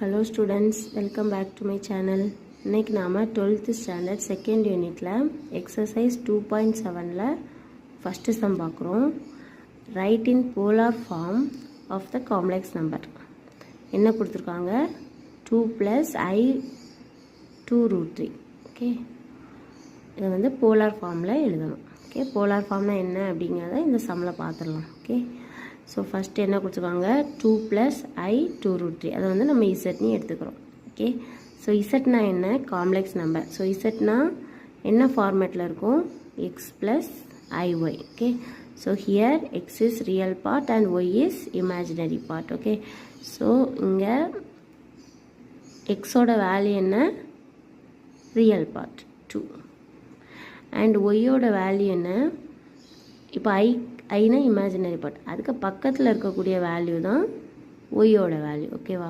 Hello students, welcome back to my channel. இன்னைக்கு நாம 12th standard second unitல exercise 2.7ல first sum பார்க்குறோம். Write in polar form of the complex number. என்ன கொடுத்திருக்காங்க? 2 plus I 2 root 3. Okay. இது வந்து polar formல எழுதணும். Okay, polar formனா என்ன அப்படிங்கறத இந்த sumல பார்த்துடலாம். Okay. So first என்ன கொடுத்துருக்காங்க 2 plus I 2 root 3 அதை வந்து நம்ம z னு எடுத்துக்கிறோம். ஓகே ஸோ இசட்னா என்ன காம்ப்ளெக்ஸ் நம்பர். ஸோ இசட்னா என்ன ஃபார்மேட்டில் இருக்கும் x plus iy. Okay so here x is real part and y is imaginary part. Okay so இங்கே xோட வேல்யூ என்ன ரியல் பார்ட் 2 அண்ட் ஒய்யோட வேல்யூ என்ன இப்போ ஐனா இமேஜினரி பார்ட் அதுக்கு பக்கத்தில் இருக்கக்கூடிய வேல்யூ தான் ஒய்யோட வேல்யூ. ஓகேவா